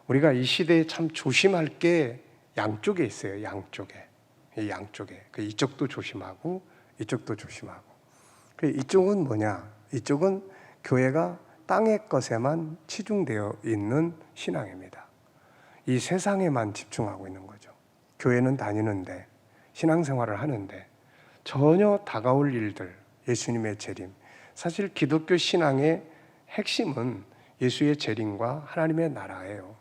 우리가 이 시대에 참 조심할 게 양쪽에 있어요. 양쪽에. 이 양쪽에. 이쪽도 조심하고 이쪽도 조심하고. 이쪽은 뭐냐? 이쪽은 교회가 땅의 것에만 치중되어 있는 신앙입니다. 이 세상에만 집중하고 있는 거죠. 교회는 다니는데, 신앙생활을 하는데 전혀 다가올 일들, 예수님의 재림. 사실 기독교 신앙의 핵심은 예수의 재림과 하나님의 나라예요.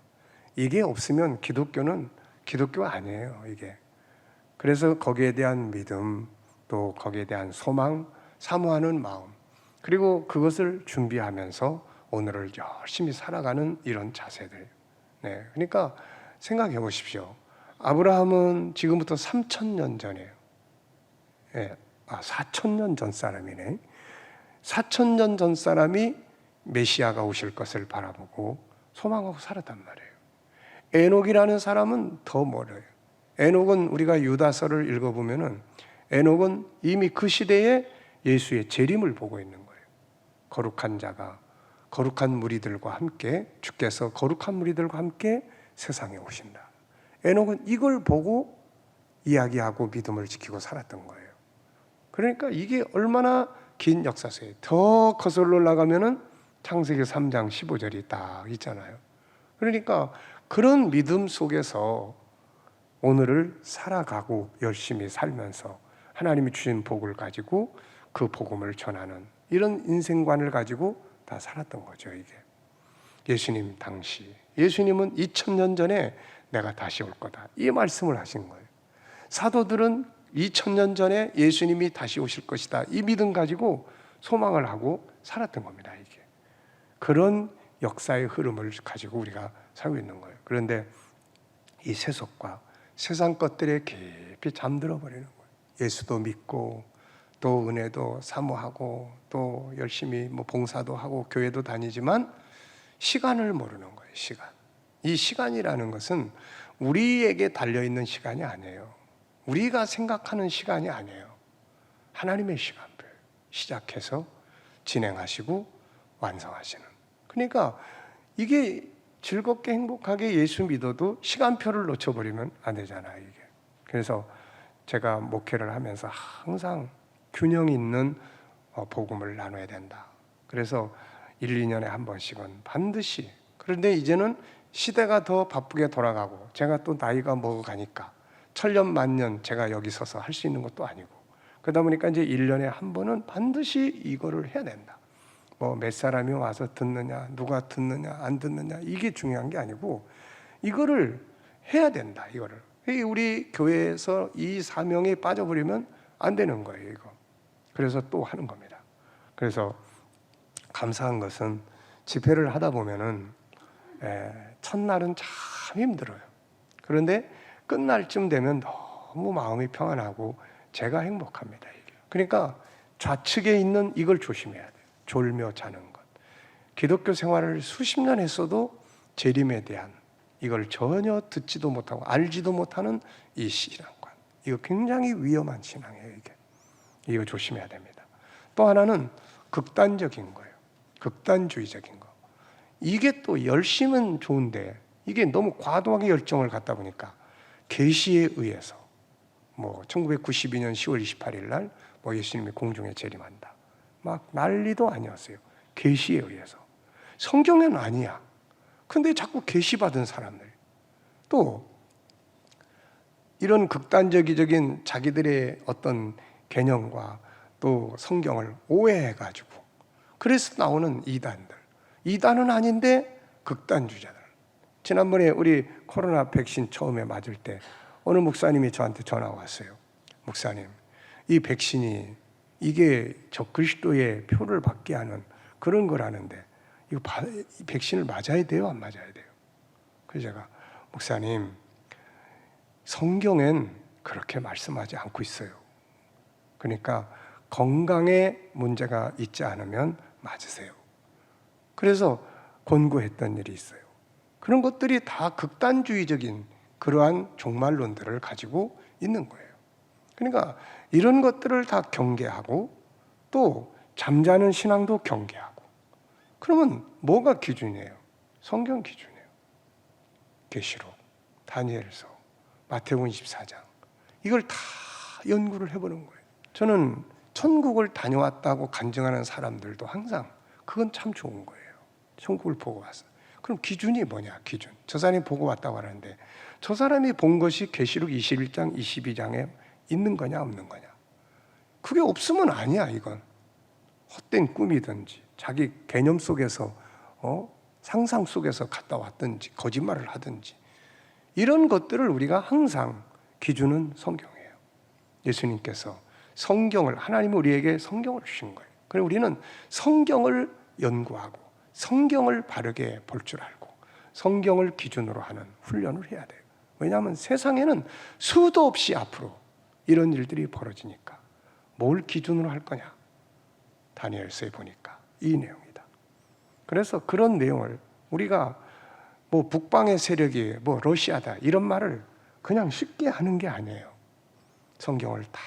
이게 없으면 기독교는 기독교가 아니에요, 이게. 그래서 거기에 대한 믿음, 또 거기에 대한 소망, 사모하는 마음, 그리고 그것을 준비하면서 오늘을 열심히 살아가는 이런 자세들. 네, 그러니까 생각해 보십시오. 아브라함은 지금부터 3,000년 전이에요. 네, 4,000년 전 사람이네. 4,000년 전 사람이 메시아가 오실 것을 바라보고 소망하고 살았단 말이에요. 에녹이라는 사람은 더 멀어요. 에녹은 우리가 유다서를 읽어보면은 에녹은 이미 그 시대에 예수의 재림을 보고 있는 거예요. 거룩한 자가 거룩한 무리들과 함께, 주께서 거룩한 무리들과 함께 세상에 오신다. 에녹은 이걸 보고 이야기하고 믿음을 지키고 살았던 거예요. 그러니까 이게 얼마나 긴 역사세요. 더 거슬러 올라가면은 창세기 3장 15절이 딱 있잖아요. 그러니까 그런 믿음 속에서 오늘을 살아가고 열심히 살면서 하나님이 주신 복을 가지고 그 복음을 전하는 이런 인생관을 가지고 다 살았던 거죠, 이게. 예수님 당시, 예수님은 2000년 전에 내가 다시 올 거다, 이 말씀을 하신 거예요. 사도들은 2000년 전에 예수님이 다시 오실 것이다, 이 믿음 가지고 소망을 하고 살았던 겁니다, 이게. 그런 역사의 흐름을 가지고 우리가 살고 있는 거예요. 그런데 이 세속과 세상 것들에 깊이 잠들어 버리는 거예요. 예수도 믿고 또 은혜도 사모하고 또 열심히 봉사도 하고 교회도 다니지만 시간을 모르는 거예요. 시간. 이 시간이라는 것은 우리에게 달려있는 시간이 아니에요. 우리가 생각하는 시간이 아니에요. 하나님의 시간표. 시작해서 진행하시고 완성하시는. 그러니까 이게 즐겁게 행복하게 예수 믿어도 시간표를 놓쳐버리면 안 되잖아요, 이게. 그래서 제가 목회를 하면서 항상 균형 있는 복음을 나눠야 된다. 그래서 1, 2년에 한 번씩은 반드시. 그런데 이제는 시대가 더 바쁘게 돌아가고 제가 또 나이가 먹어가니까 천년 만년 제가 여기 서서 할 수 있는 것도 아니고, 그러다 보니까 이제 1년에 한 번은 반드시 이거를 해야 된다. 몇 사람이 와서 듣느냐, 누가 듣느냐, 안 듣느냐, 이게 중요한 게 아니고 이거를 해야 된다, 이거를. 우리 교회에서 이 사명에 빠져버리면 안 되는 거예요, 이거. 그래서 또 하는 겁니다. 그래서 감사한 것은 집회를 하다 보면은 첫날은 참 힘들어요. 그런데 끝날 쯤 되면 너무 마음이 평안하고 제가 행복합니다, 이게. 그러니까 좌측에 있는 이걸 조심해야 돼요. 졸며 자는 것. 기독교 생활을 수십 년 했어도 재림에 대한 이걸 전혀 듣지도 못하고 알지도 못하는 이 신앙관, 이거 굉장히 위험한 신앙이에요, 이게. 이거 조심해야 됩니다. 또 하나는 극단적인 거예요. 극단주의적인 거. 이게 또 열심은 좋은데 이게 너무 과도하게 열정을 갖다 보니까 계시에 의해서 1992년 10월 28일 날 예수님이 공중에 재림한다, 막 난리도 아니었어요. 계시에 의해서. 성경에는 아니야. 근데 자꾸 계시 받은 사람들, 또 이런 극단적인 자기들의 어떤 개념과 또 성경을 오해해가지고 그래서 나오는 이단들. 이단은 아닌데 극단주의자들. 지난번에 우리 코로나 백신 처음에 맞을 때 어느 목사님이 저한테 전화가 왔어요. 목사님, 이 백신이 이게 적그리스도의 표를 받게 하는 그런 거라는데 이 백신을 맞아야 돼요, 안 맞아야 돼요? 그래서 제가, 목사님, 성경엔 그렇게 말씀하지 않고 있어요. 그러니까 건강에 문제가 있지 않으면 맞으세요. 그래서 권고했던 일이 있어요. 그런 것들이 다 극단주의적인 그러한 종말론들을 가지고 있는 거예요. 그러니까 이런 것들을 다 경계하고 또 잠자는 신앙도 경계하고. 그러면 뭐가 기준이에요? 성경 기준이에요. 계시록, 다니엘서, 마태복음 24장 이걸 다 연구를 해보는 거예요. 저는 천국을 다녀왔다고 간증하는 사람들도 항상 그건 참 좋은 거예요. 천국을 보고 왔어. 그럼 기준이 뭐냐? 기준. 저 사람이 보고 왔다고 하는데 저 사람이 본 것이 계시록 21장, 22장에 있는 거냐 없는 거냐? 그게 없으면 아니야. 이건 헛된 꿈이든지 자기 개념 속에서 상상 속에서 갔다 왔든지 거짓말을 하든지 이런 것들을 우리가 항상 기준은 성경이에요. 예수님께서 성경을, 하나님은 우리에게 성경을 주신 거예요. 그래서 우리는 성경을 연구하고 성경을 바르게 볼 줄 알고 성경을 기준으로 하는 훈련을 해야 돼요. 왜냐하면 세상에는 수도 없이 앞으로 이런 일들이 벌어지니까 뭘 기준으로 할 거냐? 다니엘서에 보니까 이 내용이다. 그래서 그런 내용을 우리가 뭐 북방의 세력이 뭐 러시아다 이런 말을 그냥 쉽게 하는 게 아니에요. 성경을 다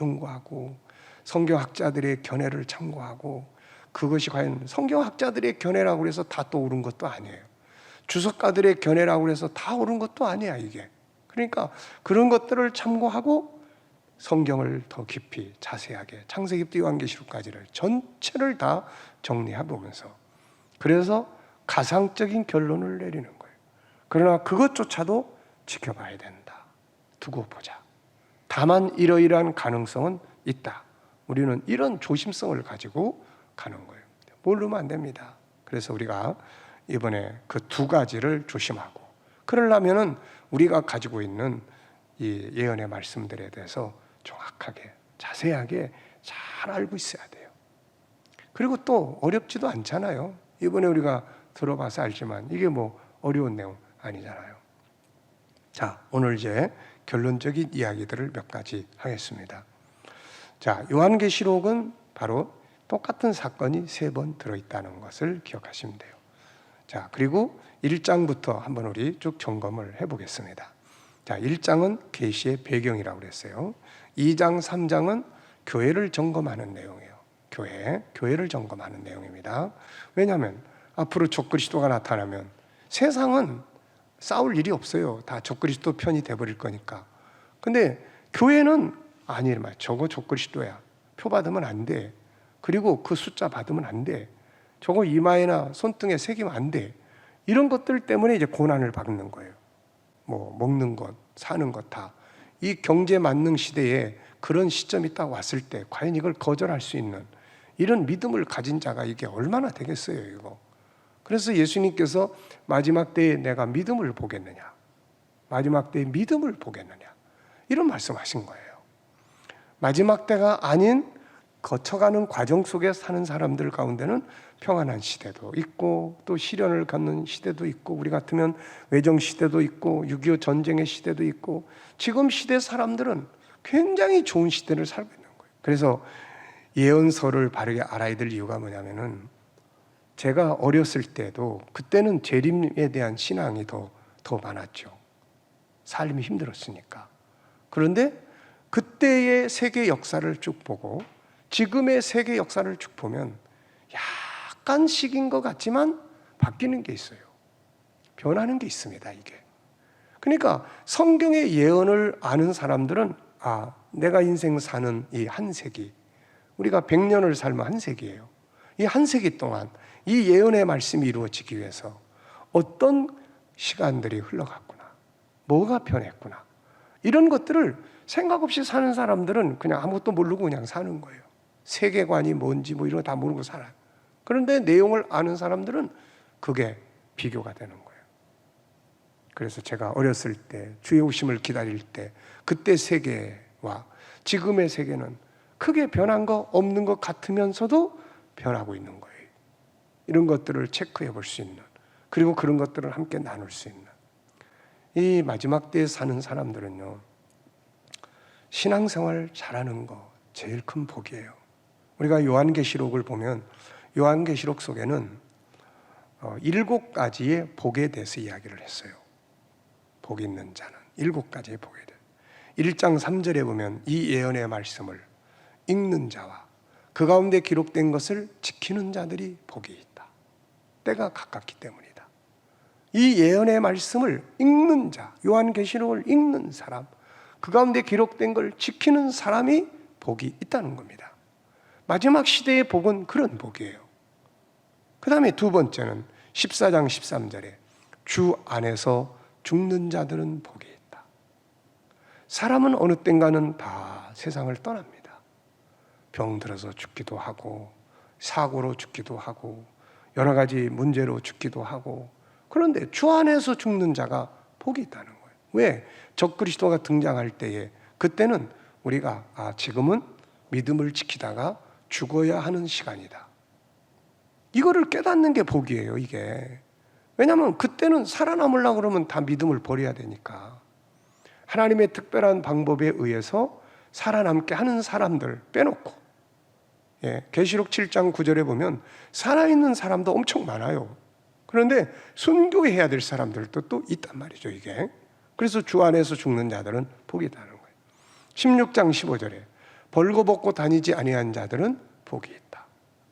연구하고 성경학자들의 견해를 참고하고 그것이 과연 성경학자들의 견해라고 해서 다 또 옳은 것도 아니에요. 주석가들의 견해라고 해서 다 옳은 것도 아니야 이게. 그러니까 그런 것들을 참고하고 성경을 더 깊이 자세하게 창세기부터 요한계시록까지를 전체를 다 정리해 보면서 그래서 가상적인 결론을 내리는 거예요. 그러나 그것조차도 지켜봐야 된다. 두고 보자. 다만 이러이러한 가능성은 있다. 우리는 이런 조심성을 가지고 가는 거예요. 모르면 안 됩니다. 그래서 우리가 이번에 그 두 가지를 조심하고 그러려면은 우리가 가지고 있는 이 예언의 말씀들에 대해서 정확하게 자세하게 잘 알고 있어야 돼요. 그리고 또 어렵지도 않잖아요. 이번에 우리가 들어봐서 알지만 이게 뭐 어려운 내용 아니잖아요. 자, 오늘 이제 결론적인 이야기들을 몇 가지 하겠습니다. 자, 요한계시록은 바로 똑같은 사건이 3번 들어있다는 것을 기억하시면 돼요. 자, 그리고 1장부터 한번 우리 쭉 점검을 해보겠습니다. 자, 1장은 계시의 배경이라고 그랬어요. 2장, 3장은 교회를 점검하는 내용이에요. 교회를 점검하는 내용입니다. 왜냐하면 앞으로 적그리스도가 나타나면 세상은 싸울 일이 없어요. 다 적그리스도 편이 돼버릴 거니까. 근데 교회는 아니란 말이야. 저거 적그리스도야. 표 받으면 안 돼. 그리고 그 숫자 받으면 안 돼. 저거 이마에나 손등에 새기면 안 돼. 이런 것들 때문에 이제 고난을 받는 거예요. 뭐 먹는 것, 사는 것 다. 이 경제 만능 시대에 그런 시점이 딱 왔을 때 과연 이걸 거절할 수 있는 이런 믿음을 가진 자가 이게 얼마나 되겠어요, 이거. 그래서 예수님께서 마지막 때에 내가 믿음을 보겠느냐, 마지막 때에 믿음을 보겠느냐 이런 말씀하신 거예요. 마지막 때가 아닌 거쳐가는 과정 속에 사는 사람들 가운데는 평안한 시대도 있고 또 시련을 갖는 시대도 있고 우리 같으면 외정 시대도 있고 6.25 전쟁의 시대도 있고 지금 시대 사람들은 굉장히 좋은 시대를 살고 있는 거예요. 그래서 예언서를 바르게 알아야 될 이유가 뭐냐면은 제가 어렸을 때도 그때는 재림에 대한 신앙이 더 많았죠. 삶이 힘들었으니까. 그런데 그때의 세계 역사를 쭉 보고 지금의 세계 역사를 쭉 보면 약간씩인 것 같지만 바뀌는 게 있어요. 변하는 게 있습니다, 이게. 그러니까 성경의 예언을 아는 사람들은 내가 인생 사는 이 한 세기, 우리가 100년을 살면 한 세기예요. 이 한 세기 동안 이 예언의 말씀이 이루어지기 위해서 어떤 시간들이 흘러갔구나, 뭐가 변했구나, 이런 것들을 생각 없이 사는 사람들은 그냥 아무것도 모르고 그냥 사는 거예요. 세계관이 뭔지 뭐 이런 거 다 모르고 살아요. 그런데 내용을 아는 사람들은 그게 비교가 되는 거예요. 그래서 제가 어렸을 때 주의 오심을 기다릴 때 그때 세계와 지금의 세계는 크게 변한 거 없는 것 같으면서도 변하고 있는 거예요. 이런 것들을 체크해 볼 수 있는, 그리고 그런 것들을 함께 나눌 수 있는 이 마지막 때에 사는 사람들은요, 신앙생활 잘하는 거 제일 큰 복이에요. 우리가 요한계시록을 보면 요한계시록 속에는 7가지의 복에 대해서 이야기를 했어요. 복 있는 자는 7가지의 복에 대해 1장 3절에 보면 이 예언의 말씀을 읽는 자와 그 가운데 기록된 것을 지키는 자들이 복이 있다. 때가 가깝기 때문이다. 이 예언의 말씀을 읽는 자, 요한계시록을 읽는 사람, 그 가운데 기록된 걸 지키는 사람이 복이 있다는 겁니다. 마지막 시대의 복은 그런 복이에요. 그 다음에 두 번째는 14장 13절에 주 안에서 죽는 자들은 복이 있다. 사람은 어느 땐가는 다 세상을 떠납니다. 병들어서 죽기도 하고, 사고로 죽기도 하고, 여러 가지 문제로 죽기도 하고, 그런데 주 안에서 죽는 자가 복이 있다는 거예요. 왜? 적그리스도가 등장할 때에 그때는 우리가 지금은 믿음을 지키다가 죽어야 하는 시간이다. 이거를 깨닫는 게 복이에요, 이게. 왜냐하면 그때는 살아남으려고 그러면 다 믿음을 버려야 되니까. 하나님의 특별한 방법에 의해서 살아남게 하는 사람들 빼놓고, 계시록 7장 9절에 보면 살아있는 사람도 엄청 많아요. 그런데 순교해야 될 사람들도 또 있단 말이죠, 이게. 그래서 주 안에서 죽는 자들은 복이 있다는 거예요. 16장 15절에 벌거벗고 다니지 아니한 자들은 복이 있다.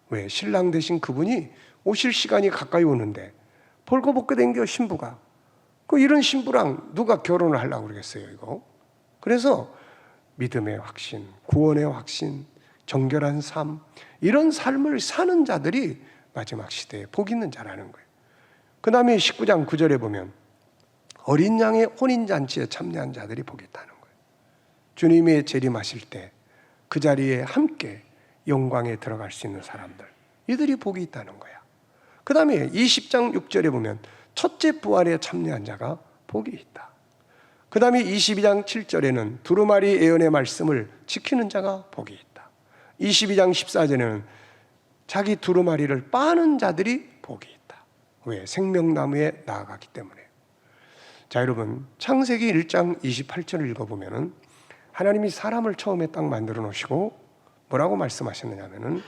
왜? 신랑 되신 그분이 오실 시간이 가까이 오는데 벌거벗게 댕겨 신부가. 이런 신부랑 누가 결혼을 하려고 그러겠어요, 이거. 그래서 믿음의 확신, 구원의 확신, 정결한 삶, 이런 삶을 사는 자들이 마지막 시대에 복 있는 자라는 거예요. 그 다음에 19장 9절에 보면 어린 양의 혼인잔치에 참여한 자들이 복이 있다는 거예요. 주님이 재림하실 때 그 자리에 함께 영광에 들어갈 수 있는 사람들, 이들이 복이 있다는 거야. 그 다음에 20장 6절에 보면 첫째 부활에 참여한 자가 복이 있다. 그 다음에 22장 7절에는 두루마리 예언의 말씀을 지키는 자가 복이 있다. 22장 14절에는 자기 두루마리를 빠는 자들이 복이 있다. 왜? 생명나무에 나아가기 때문에. 자, 여러분, 창세기 1장 28절을 읽어보면 하나님이 사람을 처음에 딱 만들어 놓으시고 뭐라고 말씀하셨느냐면은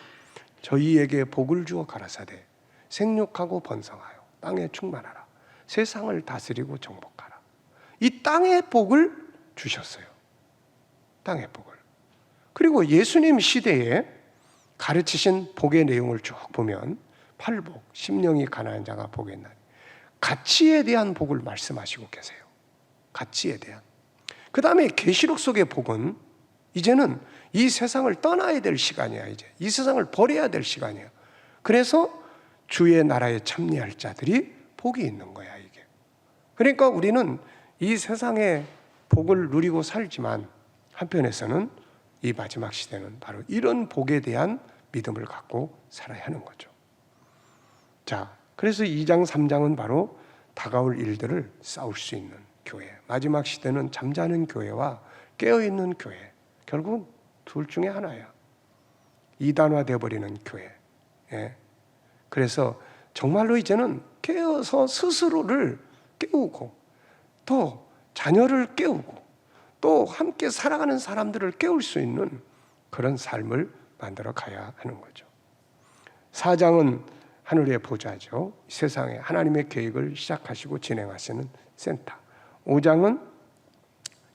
저희에게 복을 주어 가라사대 생육하고 번성하여 땅에 충만하라 세상을 다스리고 정복하라. 이 땅의 복을 주셨어요. 땅의 복을. 그리고 예수님 시대에 가르치신 복의 내용을 쭉 보면 팔복, 심령이 가난한 자가 복이 있나니 가치에 대한 복을 말씀하시고 계세요. 가치에 대한. 그 다음에 계시록 속의 복은 이제는 이 세상을 떠나야 될 시간이야. 이제 이 세상을 버려야 될 시간이야. 그래서 주의 나라에 참여할 자들이 복이 있는 거야, 이게. 그러니까 우리는 이 세상의 복을 누리고 살지만 한편에서는 이 마지막 시대는 바로 이런 복에 대한 믿음을 갖고 살아야 하는 거죠. 자, 그래서 2장 3장은 바로 다가올 일들을 싸울 수 있는 교회, 마지막 시대는 잠자는 교회와 깨어있는 교회, 결국은 둘 중에 하나야. 이단화되어 버리는 교회. 그래서 정말로 이제는 깨어서 스스로를 깨우고 또 자녀를 깨우고 또 함께 살아가는 사람들을 깨울 수 있는 그런 삶을 만들어 가야 하는 거죠. 4장은 하늘의 보좌죠. 세상에 하나님의 계획을 시작하시고 진행하시는 센터. 5장은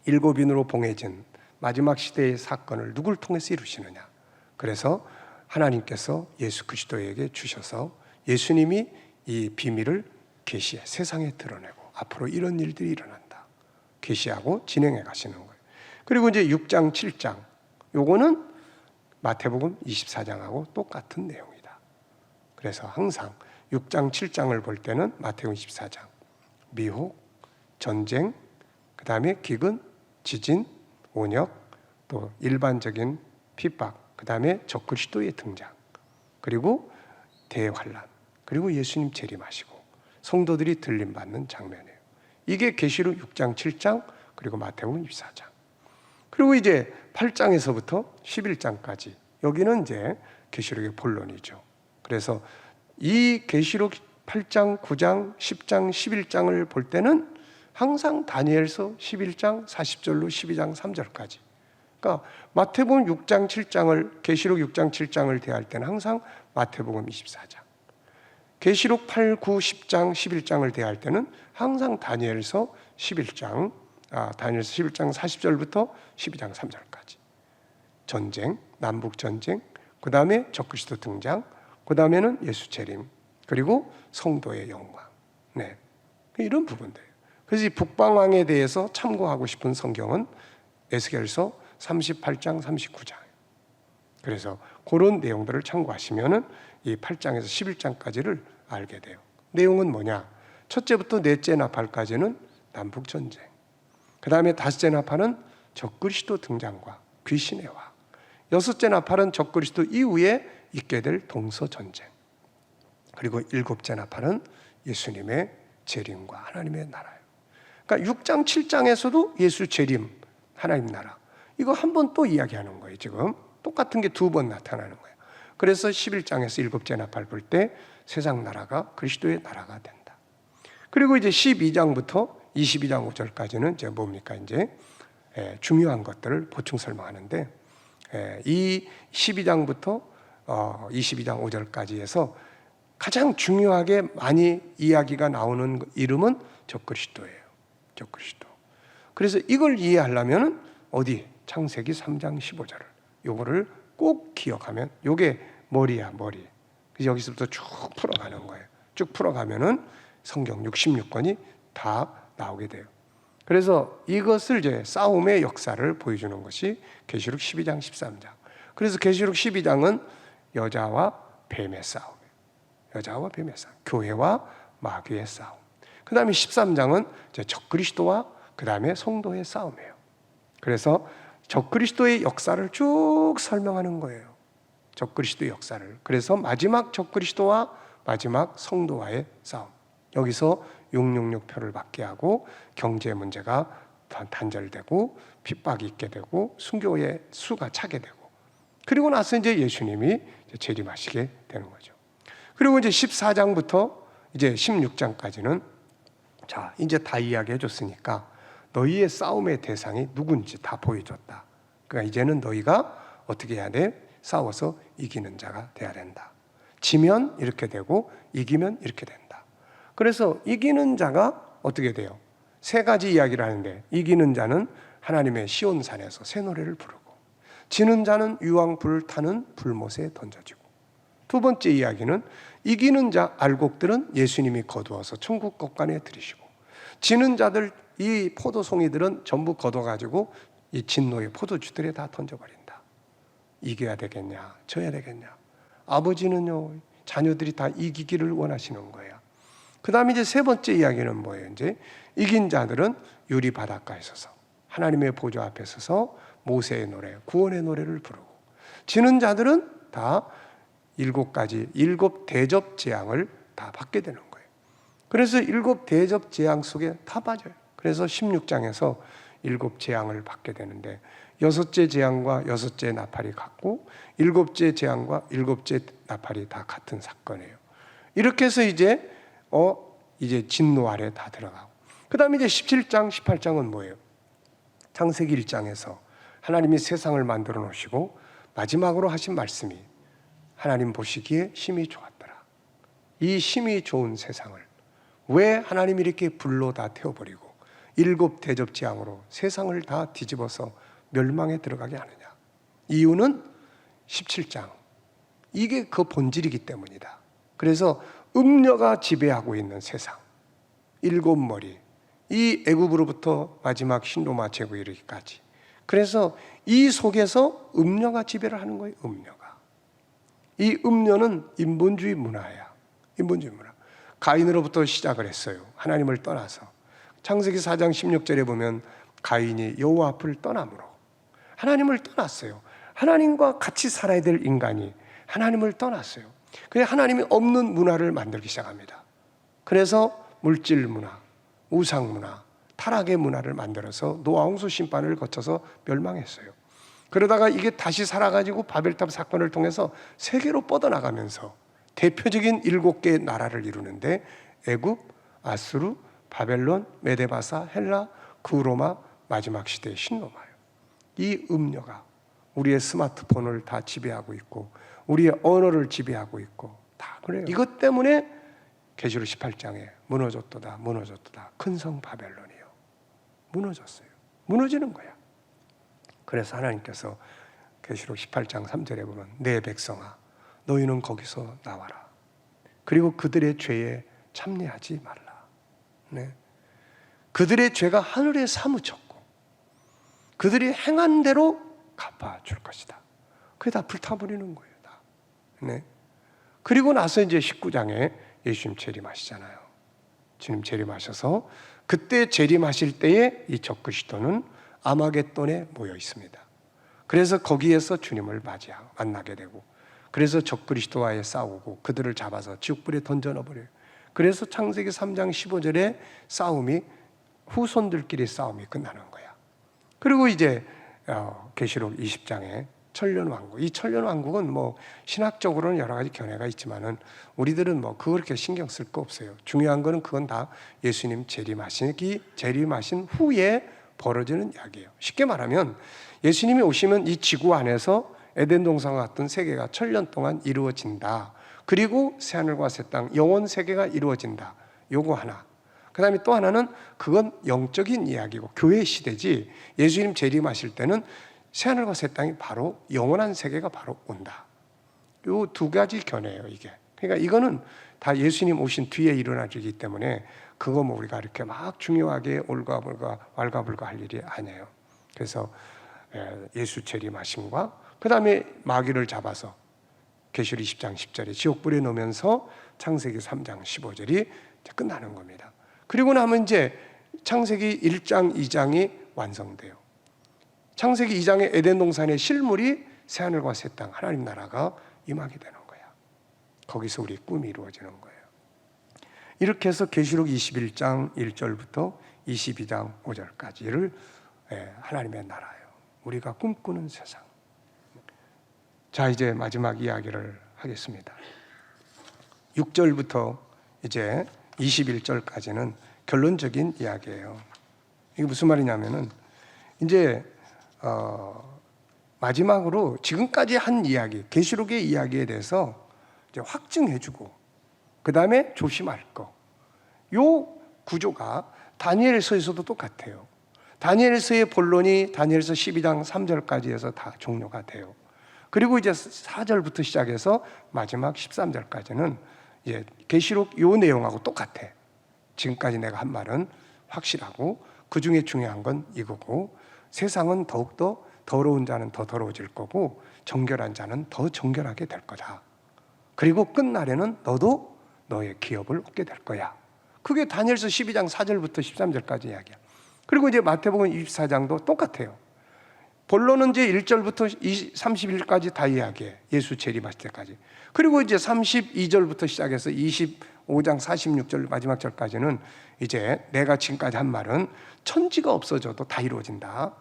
일곱인으로 봉해진 마지막 시대의 사건을 누굴 통해서 이루시느냐. 그래서 하나님께서 예수 그리스도에게 주셔서 예수님이 이 비밀을 계시해 세상에 드러내고 앞으로 이런 일들이 일어난다. 계시하고 진행해 가시는 거예요. 그리고 이제 6장, 7장 요거는 마태복음 24장하고 똑같은 내용이다. 그래서 항상 6장, 7장을 볼 때는 마태복음 24장 미혹, 전쟁, 그 다음에 기근, 지진, 온역, 또 일반적인 핍박, 그 다음에 적그리스도의 등장, 그리고 대환란, 그리고 예수님 재림하시고 성도들이 들림받는 장면이에요. 이게 계시록 6장, 7장, 그리고 마태복음 24장. 그리고 이제 8장에서부터 11장까지 여기는 이제 계시록의 본론이죠. 그래서 이 계시록 8장, 9장, 10장, 11장을 볼 때는 항상 다니엘서 11장 40절로 12장 3절까지. 그러니까 마태복음 6장 7장을 계시록 6장 7장을 대할 때는 항상 마태복음 24장. 계시록 8, 9, 10장 11장을 대할 때는 항상 다니엘서 11장 다니엘서 11장 40절부터 12장 3절까지. 전쟁, 남북 전쟁, 그다음에 적그리스도 등장, 그다음에는 예수 재림, 그리고 성도의 영광. 네. 이런 부분들. 그래서 이 북방왕에 대해서 참고하고 싶은 성경은 에스겔서 38장, 39장. 그래서 그런 내용들을 참고하시면은 이 8장에서 11장까지를 알게 돼요. 내용은 뭐냐? 첫째부터 넷째 나팔까지는 남북 전쟁. 그 다음에 다섯째 나팔은 적그리스도 등장과 귀신의 화. 여섯째 나팔은 적그리스도 이후에 있게 될 동서 전쟁. 그리고 일곱째 나팔은 예수님의 재림과 하나님의 나라예요. 그러니까 6장, 7장에서도 예수 재림, 하나님 나라. 이거 한 번 또 이야기하는 거예요. 지금 똑같은 게 두 번 나타나는 거예요. 그래서 11장에서 일곱째 나팔 불 때 세상 나라가 그리스도의 나라가 된다. 그리고 이제 12장부터 22장 5절까지는 이제 뭡니까? 이제 중요한 것들을 보충 설명하는데, 이 12장부터 22장 5절까지 해서 가장 중요하게 많이 이야기가 나오는 이름은 적그리스도예요. 적그리스도. 그래서 이걸 이해하려면 어디? 창세기 3장 15절을 요거를 꼭 기억하면, 요게 머리야, 머리. 그래서 여기서부터 쭉 풀어가는 거예요. 쭉 풀어가면은 성경 66권이 다 나오게 돼요. 그래서 이것을 이제 싸움의 역사를 보여주는 것이 계시록 12장, 13장. 그래서 계시록 12장은 여자와 뱀의 싸움. 여자와 뱀의 싸움. 교회와 마귀의 싸움. 그 다음에 13장은 이제 적그리스도와 그 다음에 성도의 싸움이에요. 그래서 적그리스도의 역사를 쭉 설명하는 거예요. 적그리스도의 역사를. 그래서 마지막 적그리스도와 마지막 성도와의 싸움. 여기서 666표를 받게 하고 경제 문제가 단절되고 핍박이 있게 되고 순교의 수가 차게 되고, 그리고 나서 이제 예수님이 재림하시게 되는 거죠. 그리고 이제 14장부터 이제 16장까지는 자, 이제 다 이야기해 줬으니까 너희의 싸움의 대상이 누군지 다 보여줬다. 그러니까 이제는 너희가 어떻게 해야 돼? 싸워서 이기는 자가 돼야 된다. 지면 이렇게 되고 이기면 이렇게 된다. 그래서 이기는 자가 어떻게 돼요? 세 가지 이야기를 하는데, 이기는 자는 하나님의 시온산에서 새 노래를 부르고, 지는 자는 유황 불타는 불못에 던져지고, 두 번째 이야기는 이기는 자 알곡들은 예수님이 거두어서 천국 곳간에 들이시고, 지는 자들 이 포도송이들은 전부 걷어가지고 이 진노의 포도주들에 다 던져버린다. 이겨야 되겠냐, 져야 되겠냐. 아버지는요, 자녀들이 다 이기기를 원하시는 거예요. 그 다음에 이제 세 번째 이야기는 뭐예요? 이제 이긴 자들은 유리 바닷가에 서서 하나님의 보좌 앞에 서서 모세의 노래, 구원의 노래를 부르고, 지는 자들은 다 일곱 대접 재앙을 다 받게 되는 거예요. 그래서 일곱 대접 재앙 속에 다 빠져요. 그래서 16장에서 일곱 재앙을 받게 되는데, 여섯째 재앙과 여섯째 나팔이 같고 일곱째 재앙과 일곱째 나팔이 다 같은 사건이에요. 이렇게 해서 이제 진노 아래 다 들어가고, 그 다음에 이제 17장, 18장은 뭐예요? 창세기 1장에서 하나님이 세상을 만들어 놓으시고 마지막으로 하신 말씀이 하나님 보시기에 심히 좋았더라. 이 심히 좋은 세상을 왜 하나님이 이렇게 불로 다 태워버리고 일곱 대접 재앙으로 세상을 다 뒤집어서 멸망에 들어가게 하느냐? 이유는 17장. 이게 그 본질이기 때문이다. 그래서 음녀가 지배하고 있는 세상, 일곱 머리, 이 애굽으로부터 마지막 신로마 제국에 이르기까지. 그래서 이 속에서 음녀가 지배를 하는 거예요. 음녀가. 이 음녀는 인본주의 문화야. 인본주의 문화. 가인으로부터 시작을 했어요. 하나님을 떠나서. 창세기 4장 16절에 보면 가인이 여호와 앞을 떠남으로 하나님을 떠났어요. 하나님과 같이 살아야 될 인간이 하나님을 떠났어요. 그래서 하나님이 없는 문화를 만들기 시작합니다. 그래서 물질 문화, 우상 문화, 타락의 문화를 만들어서 노아 홍수 심판을 거쳐서 멸망했어요. 그러다가 이게 다시 살아가지고 바벨탑 사건을 통해서 세계로 뻗어나가면서 대표적인 7개의 나라를 이루는데, 애굽, 아수르, 바벨론, 메데바사, 헬라, 구로마, 마지막 시대의 신로마예요. 이 음녀가 우리의 스마트폰을 다 지배하고 있고 우리의 언어를 지배하고 있고 다 그래요. 이것 때문에 계시록 18장에 무너졌도다 무너졌도다 큰 성 바벨론이요. 무너졌어요. 무너지는 거야. 그래서 하나님께서 계시록 18장 3절에 보면 내 백성아 너희는 거기서 나와라. 그리고 그들의 죄에 참여하지 말라. 네. 그들의 죄가 하늘에 사무쳤고 그들이 행한 대로 갚아줄 것이다. 그게 다 불타버리는 거예요. 다. 네. 그리고 나서 이제 19장에 예수님 재림하시잖아요. 주님 재림하셔서 그때 재림하실 때에 이 적그리스도는 아마겟돈에 모여 있습니다. 그래서 거기에서 주님을 만나게 되고, 그래서 적그리스도와의 싸우고 그들을 잡아서 지옥불에 던져 넣어버려요. 그래서 창세기 3장 15절에 싸움이 후손들끼리 싸움이 끝나는 거야. 그리고 이제 계시록 20장에 천년왕국. 이 천년왕국은 뭐 신학적으로는 여러 가지 견해가 있지만은 우리들은 뭐 그렇게 신경 쓸 거 없어요. 중요한 거는 그건 다 예수님 재림하신 후에 벌어지는 이야기예요. 쉽게 말하면 예수님이 오시면 이 지구 안에서 에덴 동산과 같은 세계가 천년 동안 이루어진다. 그리고 새하늘과 새 땅, 영원 세계가 이루어진다. 요거 하나. 그 다음에 또 하나는 그건 영적인 이야기고 교회 시대지, 예수님 재림하실 때는 새하늘과 새 땅이 바로 영원한 세계가 바로 온다. 요 두 가지 견해예요, 이게. 그러니까 이거는 다 예수님 오신 뒤에 일어나기 때문에 그거 뭐 우리가 이렇게 막 중요하게 올가불가 왈가불가 할 일이 아니에요. 그래서 예수 재림하심과 그 다음에 마귀를 잡아서 계시록 20장 10절에 지옥불에 넣으면서 창세기 3장 15절이 끝나는 겁니다. 그리고 나면 이제 창세기 1장 2장이 완성돼요. 창세기 2장의 에덴 동산의 실물이 새하늘과 새 땅 하나님 나라가 임하게 되는 거야. 거기서 우리 꿈이 이루어지는 거예요. 이렇게 해서 계시록 21장 1절부터 22장 5절까지를 하나님의 나라예요. 우리가 꿈꾸는 세상. 자, 이제 마지막 이야기를 하겠습니다. 6절부터 이제 21절까지는 결론적인 이야기예요. 이게 무슨 말이냐면은 이제 마지막으로 지금까지 한 이야기, 계시록의 이야기에 대해서 이제 확증해주고 그 다음에 조심할 거. 요 구조가 다니엘서에서도 똑같아요. 다니엘서의 본론이 다니엘서 12장 3절까지 해서 다 종료가 돼요. 그리고 이제 4절부터 시작해서 마지막 13절까지는 이제 계시록 요 내용하고 똑같아. 지금까지 내가 한 말은 확실하고 그 중에 중요한 건 이거고, 세상은 더욱더 더러운 자는 더 더러워질 거고 정결한 자는 더 정결하게 될 거다. 그리고 끝날에는 너도 너의 기업을 얻게 될 거야. 그게 다니엘서 12장 4절부터 13절까지 이야기야. 그리고 이제 마태복음 24장도 똑같아요. 본론은 이제 1절부터 31절까지 다 이야기해. 예수 재림하실 때까지. 그리고 이제 32절부터 시작해서 25장 46절 마지막 절까지는 이제 내가 지금까지 한 말은 천지가 없어져도 다 이루어진다.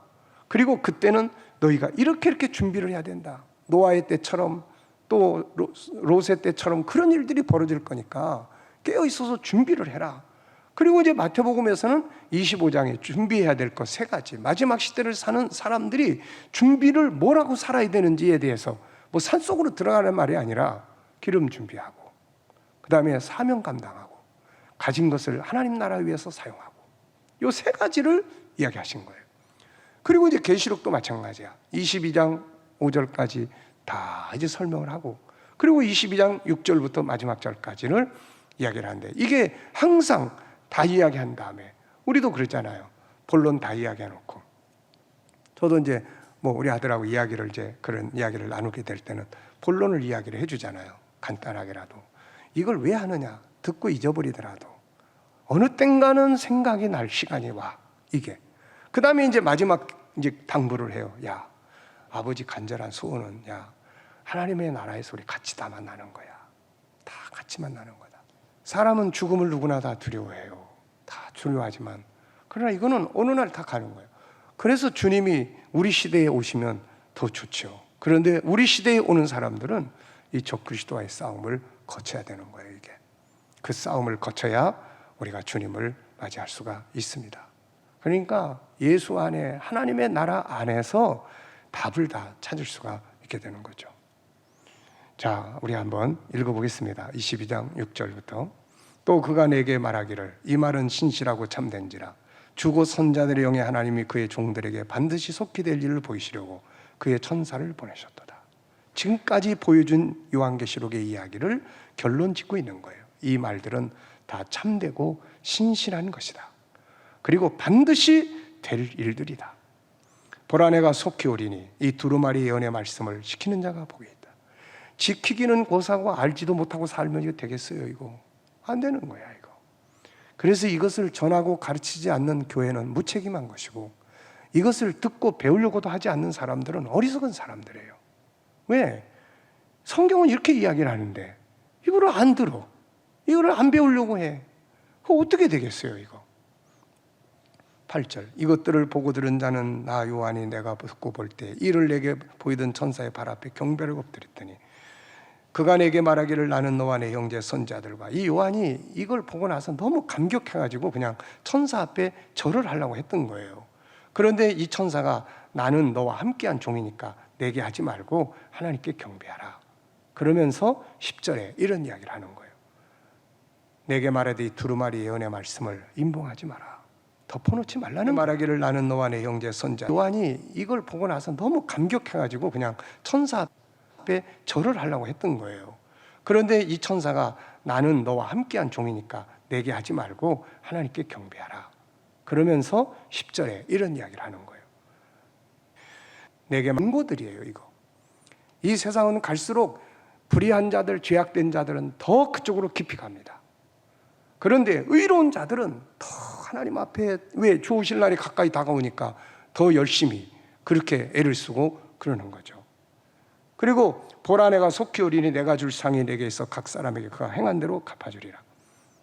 그리고 그때는 너희가 이렇게 준비를 해야 된다. 노아의 때처럼 또 롯의 때처럼 그런 일들이 벌어질 거니까 깨어 있어서 준비를 해라. 그리고 이제 마태복음에서는 25장에 준비해야 될 것 3가지. 마지막 시대를 사는 사람들이 준비를 뭐라고 살아야 되는지에 대해서 뭐 산속으로 들어가는 말이 아니라 기름 준비하고 그 다음에 사명 감당하고 가진 것을 하나님 나라 위해서 사용하고 요 3가지를 이야기하신 거예요. 그리고 이제 계시록도 마찬가지야. 22장 5절까지 다 이제 설명을 하고 그리고 22장 6절부터 마지막 절까지를 이야기를 하는데 이게 항상 다 이야기한 다음에 우리도 그랬잖아요. 본론 다 이야기해놓고 저도 이제 뭐 우리 아들하고 이야기를 이제 그런 이야기를 나누게 될 때는 본론을 이야기를 해주잖아요. 간단하게라도. 이걸 왜 하느냐? 듣고 잊어버리더라도 어느 땐가는 생각이 날 시간이 와. 이게. 그 다음에 이제 마지막 이제 당부를 해요. 야, 아버지 간절한 소원은 야, 하나님의 나라에서 우리 같이 다 만나는 거야. 다 같이 만나는 거다. 사람은 죽음을 누구나 다 두려워해요. 다 두려워하지만 그러나 이거는 어느 날 다 가는 거예요. 그래서 주님이 우리 시대에 오시면 더 좋죠. 그런데 우리 시대에 오는 사람들은 이 적그리스도와의 싸움을 거쳐야 되는 거예요. 이게 그 싸움을 거쳐야 우리가 주님을 맞이할 수가 있습니다. 그러니까 예수 안에 하나님의 나라 안에서 답을 다 찾을 수가 있게 되는 거죠. 자, 우리 한번 읽어보겠습니다. 22장 6절부터 또 그가 내게 말하기를 이 말은 신실하고 참된지라 주고 선자들의 영에 하나님이 그의 종들에게 반드시 속히 될 일을 보이시려고 그의 천사를 보내셨도다. 지금까지 보여준 요한계시록의 이야기를 결론 짓고 있는 거예요. 이 말들은 다 참되고 신실한 것이다. 그리고 반드시 될 일들이다. 보라 내가 속히 오리니 이 두루마리 예언의 말씀을 지키는 자가 복이 있다. 지키기는 고사고 알지도 못하고 살면 이거 되겠어요? 이거 안 되는 거야 이거. 그래서 이것을 전하고 가르치지 않는 교회는 무책임한 것이고, 이것을 듣고 배우려고도 하지 않는 사람들은 어리석은 사람들이에요. 왜? 성경은 이렇게 이야기를 하는데 이거를 안 들어, 이거를 안 배우려고 해. 그거 어떻게 되겠어요 이거. 8절 이것들을 보고 들은 자는 나 요한이 내가 듣고 볼 때 이를 내게 보이던 천사의 발 앞에 경배를 엎드렸더니 그가 내게 말하기를 나는 너와 내 형제 선자들과. 이 요한이 이걸 보고 나서 너무 감격해가지고 그냥 천사 앞에 절을 하려고 했던 거예요. 그런데 이 천사가 나는 너와 함께한 종이니까 내게 하지 말고 하나님께 경배하라. 그러면서 10절에 이런 이야기를 하는 거예요. 내게 말하되 이 두루마리 예언의 말씀을 임봉하지 마라. 덮어놓지 말라는 말하기를 나는 너와 내 형제 선자. 요한이 이걸 보고 나서 너무 감격해가지고 그냥 천사 앞에 절을 하려고 했던 거예요. 그런데 이 천사가 나는 너와 함께한 종이니까 내게 하지 말고 하나님께 경배하라. 그러면서 10절에 이런 이야기를 하는 거예요. 내게 망고들이에요 이거. 이 세상은 갈수록 불의한 자들, 죄악된 자들은 더 그쪽으로 깊이 갑니다. 그런데 의로운 자들은 더 하나님 앞에, 왜 좋으실 날이 가까이 다가오니까 더 열심히 그렇게 애를 쓰고 그러는 거죠. 그리고 보라 내가 속히 오리니 내가 줄 상이 내게 있어 각 사람에게 그가 행한 대로 갚아주리라.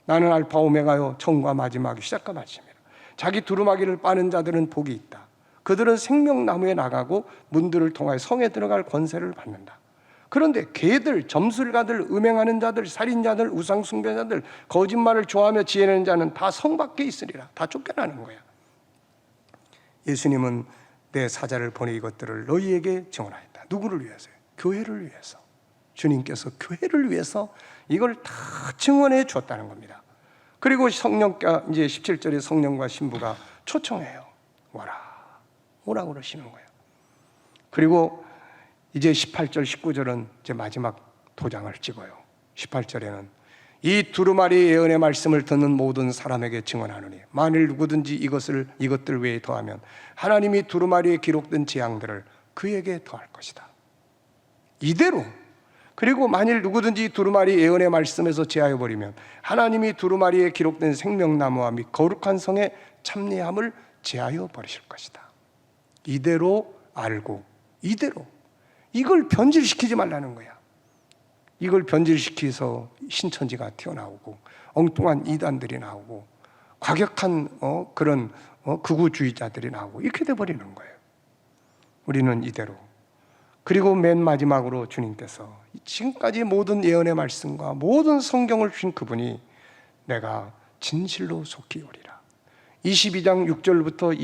나는 알파 오메가요 처음과 마지막이 시작과 마침이라. 자기 두루마기를 빠는 자들은 복이 있다. 그들은 생명나무에 나가고 문들을 통하여 성에 들어갈 권세를 받는다. 그런데 개들, 점술가들, 음행하는 자들, 살인자들, 우상숭배자들, 거짓말을 좋아하며 지혜내는 자는 다 성 밖에 있으리라. 다 쫓겨나는 거야. 예수님은 내 사자를 보내 이것들을 너희에게 증언하였다. 누구를 위해서요? 교회를 위해서. 주님께서 교회를 위해서 이걸 다 증언해 주었다는 겁니다. 그리고 성령과 이제 17절에 성령과 신부가 초청해요. 와라, 오라고 그러시는 거예요. 그리고 이제 18절, 19절은 이제 마지막 도장을 찍어요. 18절에는 이 두루마리 예언의 말씀을 듣는 모든 사람에게 증언하노니 만일 누구든지 이것들 외에 더하면 하나님이 두루마리에 기록된 재앙들을 그에게 더할 것이다. 이대로. 그리고 만일 누구든지 두루마리 예언의 말씀에서 제하여 버리면 하나님이 두루마리에 기록된 생명나무와 및 거룩한 성의 참례함을 제하여 버리실 것이다. 이대로 알고 이대로. 이걸 변질시키지 말라는 거야. 이걸 변질시켜서 신천지가 튀어나오고 엉뚱한 이단들이 나오고 과격한 그런 극우주의자들이 나오고 이렇게 돼버리는 거예요. 우리는 이대로. 그리고 맨 마지막으로 주님께서 지금까지 모든 예언의 말씀과 모든 성경을 주신 그분이 내가 진실로 속히 오리라. 22장 6절부터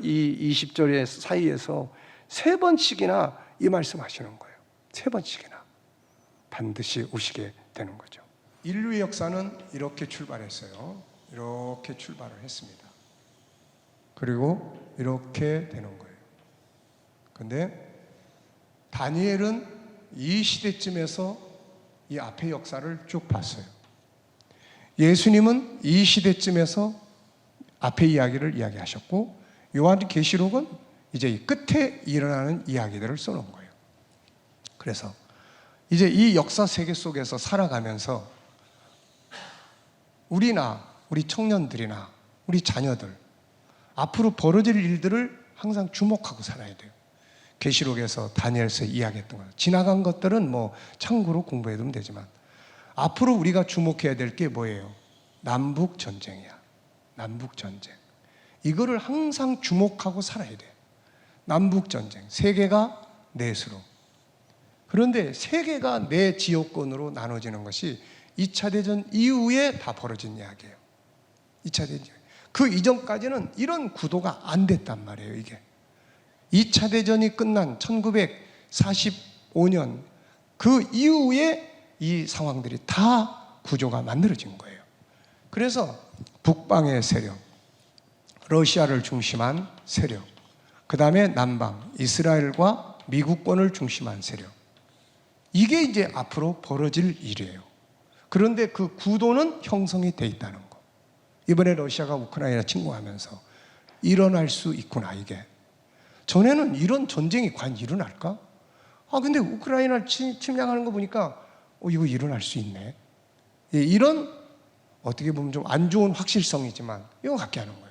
20절의 사이에서 3번씩이나 이 말씀하시는 거예요. 3번씩이나 반드시 오시게 되는 거죠. 인류의 역사는 이렇게 출발했어요. 이렇게 출발을 했습니다. 그리고 이렇게 되는 거예요. 근데 다니엘은 이 시대쯤에서 이 앞의 역사를 쭉 봤어요. 예수님은 이 시대쯤에서 앞의 이야기를 이야기하셨고, 요한계시록은 이제 이 끝에 일어나는 이야기들을 써놓은 거예요. 그래서 이제 이 역사 세계 속에서 살아가면서 우리나 우리 청년들이나 우리 자녀들 앞으로 벌어질 일들을 항상 주목하고 살아야 돼요. 계시록에서 다니엘서 이야기했던 거, 지나간 것들은 뭐 참고로 공부해 두면 되지만 앞으로 우리가 주목해야 될 게 뭐예요? 남북 전쟁이야. 남북 전쟁. 이거를 항상 주목하고 살아야 돼요. 남북 전쟁. 세계가 넷으로. 그런데 세계가 네 지역권으로 나눠지는 것이 2차 대전 이후에 다 벌어진 이야기예요. 2차 대전. 그 이전까지는 이런 구도가 안 됐단 말이에요, 이게. 2차 대전이 끝난 1945년 그 이후에 이 상황들이 다 구조가 만들어진 거예요. 그래서 북방의 세력, 러시아를 중심한 세력, 그 다음에 남방, 이스라엘과 미국권을 중심한 세력, 이게 이제 앞으로 벌어질 일이에요. 그런데 그 구도는 형성이 돼 있다는 거. 이번에 러시아가 우크라이나 침공하면서 일어날 수 있구나, 이게. 전에는 이런 전쟁이 과연 일어날까? 근데 우크라이나를 침략하는 거 보니까 이거 일어날 수 있네. 이런 어떻게 보면 좀 안 좋은 확실성이지만 이거 갖게 하는 거예요.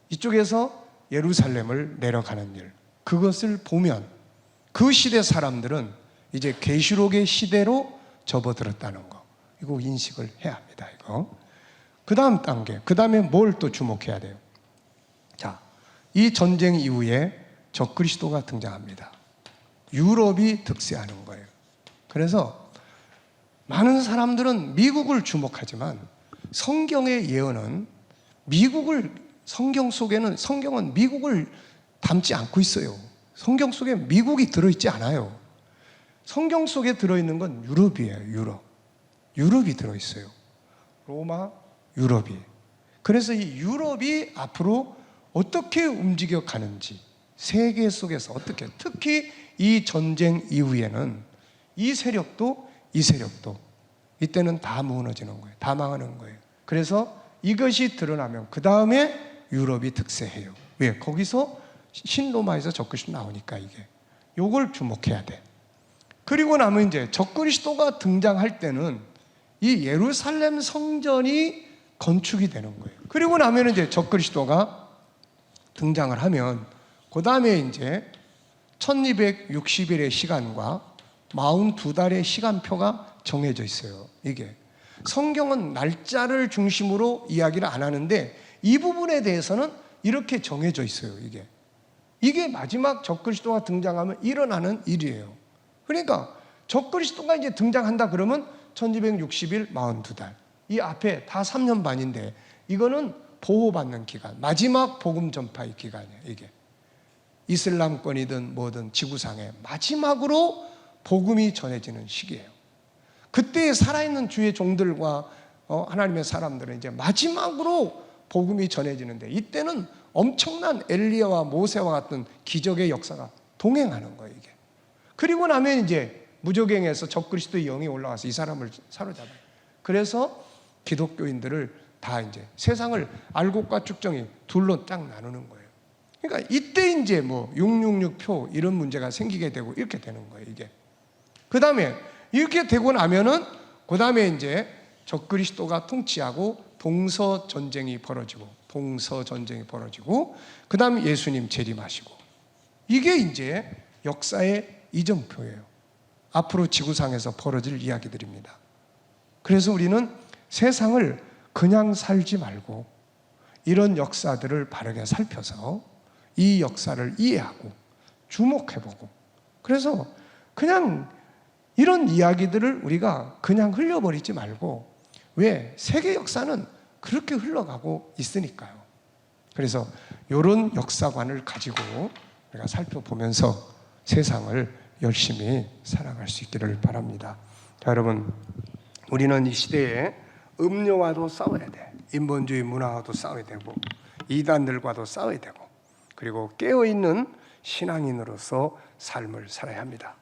이쪽에서 예루살렘을 내려가는 일, 그것을 보면 그 시대 사람들은 이제 계시록의 시대로 접어들었다는 거, 이거 인식을 해야 합니다. 이거. 그 다음 단계, 그 다음에 뭘 또 주목해야 돼요? 자, 이 전쟁 이후에 적그리스도가 등장합니다. 유럽이 득세하는 거예요. 그래서 많은 사람들은 미국을 주목하지만 성경의 예언은 성경 속에는, 성경은 미국을 담지 않고 있어요. 성경 속에 미국이 들어있지 않아요. 성경 속에 들어있는 건 유럽이에요. 유럽이 들어있어요. 로마, 유럽이. 그래서 이 유럽이 앞으로 어떻게 움직여 가는지, 세계 속에서 어떻게, 특히 이 전쟁 이후에는 이 세력도 이때는 다 무너지는 거예요. 다 망하는 거예요. 그래서 이것이 드러나면 그 다음에 유럽이 득세해요. 왜? 거기서 신로마에서 적그리스도 나오니까 이게. 요걸 주목해야 돼. 그리고 나면 이제 적그리스도가 등장할 때는 이 예루살렘 성전이 건축이 되는 거예요. 그리고 나면 이제 적그리스도가 등장을 하면 그 다음에 이제 1260일의 시간과 42달의 시간표가 정해져 있어요. 이게 성경은 날짜를 중심으로 이야기를 안 하는데 이 부분에 대해서는 이렇게 정해져 있어요. 이게 마지막 적그리스도가 등장하면 일어나는 일이에요. 그러니까 적그리스도가 이제 등장한다 그러면 1260일 42달, 이 앞에 다 3년 반인데 이거는 보호받는 기간, 마지막 복음 전파의 기간이에요. 이게 이슬람권이든 뭐든 지구상에 마지막으로 복음이 전해지는 시기예요. 그때 살아있는 주의 종들과 하나님의 사람들은 이제 마지막으로 복음이 전해지는데, 이때는 엄청난 엘리야와 모세와 같은 기적의 역사가 동행하는 거예요. 이게. 그리고 나면 이제 무저갱에서 적그리스도의 영이 올라와서 이 사람을 사로잡아요. 그래서 기독교인들을 다 이제 세상을 알곡과 쭉정이 둘로 딱 나누는 거예요. 그러니까 이때 이제 뭐 666표 이런 문제가 생기게 되고 이렇게 되는 거예요. 이게. 그 다음에 이렇게 되고 나면은 그 다음에 이제 적그리스도가 통치하고 동서전쟁이 벌어지고 그 다음에 예수님 재림하시고, 이게 이제 역사의 이정표예요. 앞으로 지구상에서 벌어질 이야기들입니다. 그래서 우리는 세상을 그냥 살지 말고 이런 역사들을 바르게 살펴서 이 역사를 이해하고 주목해보고, 그래서 그냥 이런 이야기들을 우리가 그냥 흘려버리지 말고, 왜? 세계 역사는 그렇게 흘러가고 있으니까요. 그래서 이런 역사관을 가지고 우리가 살펴보면서 세상을 열심히 살아갈 수 있기를 바랍니다. 자, 여러분, 우리는 이 시대에 음료와도 싸워야 돼. 인본주의 문화와도 싸워야 되고, 이단들과도 싸워야 되고, 그리고 깨어있는 신앙인으로서 삶을 살아야 합니다.